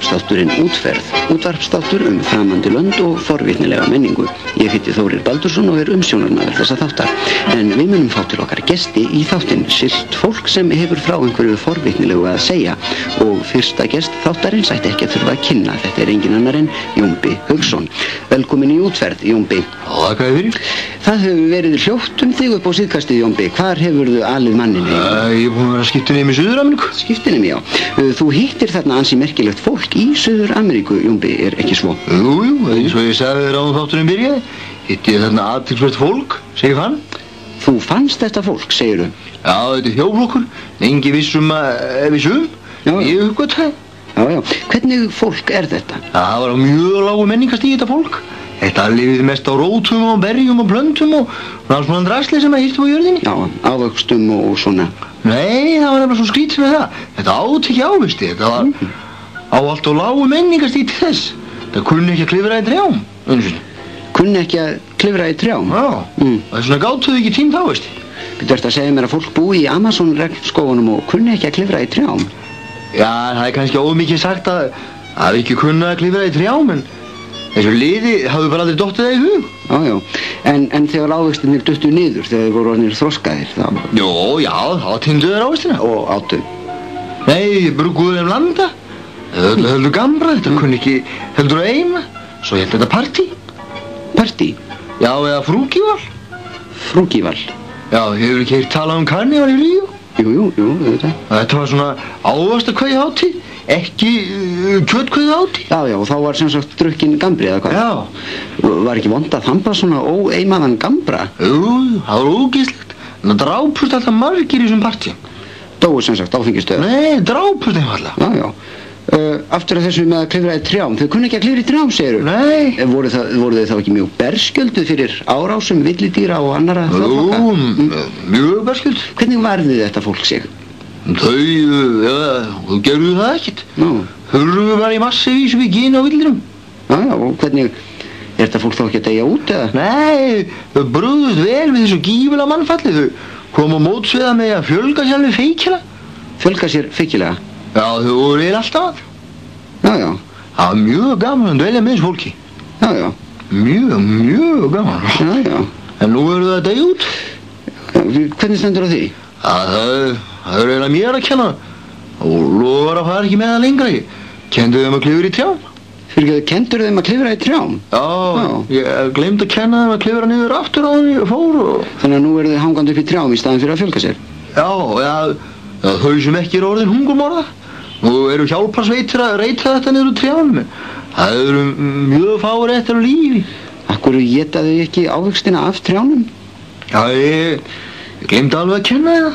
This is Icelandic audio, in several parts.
Útvarpsþátturinn Útferð, útvarpsþáttur framandi lönd og forvitnilega menningu. Ég heiti Þórir Baldursson og umsjónarmaður þessa þáttar. En við munum fá til okkar gesti í þáttinn, sillt fólk sem hefur frá einhverju forvitnilegu að segja. Og fyrsta gest þáttarins ætti ekki að þurfa að kynna. Þetta er engin annar en Jónbi Hauksson. Velkomin í Útferð, Jónbi. Þakka þér fyrir. Það hefur verið hljótt þig upp á síðkastið, Jónbi. Hvar hefurðu alið mannin heim? Ég er búinn að vera skiptinemi í Suður-Ameríku. Skiptinemi, já. Þú hittir þarna ansi merkilegt fólk í Suður-Ameríku, Jónbi, er ekki svo? Jú, eins og ég sagði þér áður þátturinn byrjaði, hitti ég þarna athyglisvert fólk, sem ég fann. Þú fannst þetta fólk, segirðu? Já, þetta er hjólflokkur, engi vissum að vissum. Ég uppgötvaði. Já. Hvernig fólk er þetta? Það var á mjög lágu menningastíð þetta fólk. Þetta lifið mest á rótum og berjum og plöntum og svona drasli sem hirti á jörðinni. Já, ávöxtum og svona. Nei, það var nefnilega svo skrítið með það. Þetta átt ekki ávisti, þetta var á allt og lágu menningastíð til þess. Það kunni ekki að klifra í trjám, Kunni ekki að klifra í trjám? Já, það er svona gátuðu ekki tím þá, veistu. Þú ert að segja mér að fólk búi í Amazon-regnskógunum og kunni ekki að klifra í trjám? Já, það er kannski ómikið sagt að ekki kunna að klifra í trjám, en þessu liði hafðu bara aldrei dottið það í hug. Já, en þegar ávextirnir duttu niður, þegar þeir voru orðnir þroskaðir, þá... Já, þá tindu þeir ávextina. Og áttu? Nei, brugguðu þeim landa. Það heldur gamla, þetta kunni ekki heldur að eima. Svo heldur þetta partí. Partí? Já, eða frúkíval. Frúkíval? Já, hefur ekki heyrt talað karníval í Ríó? Jú, þetta. Þetta var svona ávaxtakveðjuhátíð, ekki kjötkveðjuhátíð. Já, og þá var sem sagt drukkin gambri eða hvað? Já. Var ekki vont að þamba svona óeimaðan gambra? Jú, það var ógeðslegt. Það drápust alltaf margir í þessum partíum. Dóu sem sagt áfengistöð? Nei, drápust einfallega. Já. Aftur að þessu með að klifra í trjám, þau kunni ekki að klifra í trjám, segirðu? Nei. Voru þau þá ekki mjög berskjölduð fyrir árásum villidýra og annarra þjóðflokka? Jú, mjög berskjöld. Hvernig varði þetta fólk sig? Þau gerðu það ekkert. Hurfu bara í massavísu við gínu á villidýrum. Já, og hvernig, er þetta fólk þá ekki að deyja út eða? Nei, þau brugðust vel við þessu gífulega mannfalli. Þau komu á mótsviða með að fjölga sér alveg feikila. Fjölga sér feikilega? Já, þau voru eiginlega alltaf að. Já. Það var mjög gaman að dvelja með þessu fólki. Já. Mjög gaman. Já. En nú eru það að deyja út. Hvernig stendur á því? Það er eiginlega mér að kenna. Og lofar að fara ekki með það lengra. Kendu þeim að klifra í trjám. Fyrirgeðu, kendur þeim að klifra í trjám? Já, ég gleymdi að kenna þeim að klifra niður aftur á því og fór og... Þannig að nú eru þau hangandi upp í trjám í staðin fyrir að fjölga sér? Já, þau sem ekki eru orðin hungurmorða. Nú eru hjálparsveitir að reita þetta niður úr trjánum. Það eru mjög fáir eftir á lífi. Akkur éta þau ekki ávextina af trjánum? Já, ég glemdi alveg að kenna það.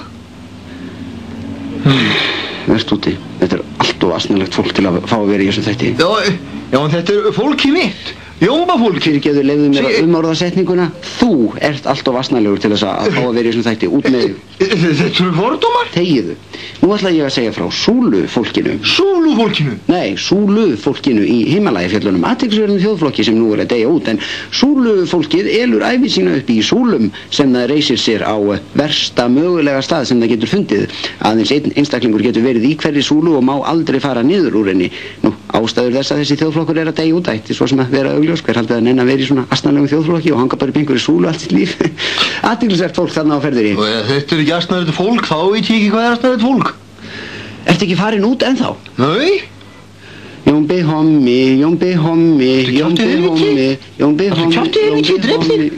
Verst úti. Þetta er allt of asnalegt fólk til að fá að vera í þessum þætti. Já, en þetta er fólkið mitt. Jómbafólk. Fyrirgeðu, leyfðu mér að umorða setninguna. Þú ert allt of asnalegur til þess að fá að vera í þessum þætti. Út með þig. Þetta eru fordómar? Þegiðu. Nú ætla ég að segja frá Súlu-fólkinu. Súlu-fólkinu? Nei, Súlu-fólkinu í Himalaya-fjöllunum, athyglisverðum þjóðflokki sem nú er að deyja út, en Súlu-fólkið elur ævi sína upp í Súlum sem það reisir sér á versta mögulega stað sem það getur fundið. Aðeins einn einstaklingur getur verið í hverri Súlu og má aldrei fara niður úr henni. Nú, ástæður þess að þessi þjóðflokkur er að deyja út ætti, svo sem að vera augljós, hver haldið að nenn að vera í svona asnalegum þjóðflokki og hanga bara upp einhverju Súlu allt sitt líf. Athyglisvert fólk þarna á ferðinni. Þetta er ekki asnalegt fólk, þá veit ég ekki hvað er asnalegt fólk. Ertu ekki farin út ennþá? Nei. Jónbi hommi, Jónbi hommi, Jónbi hommi, Jónbi hommi, Jónbi hommi.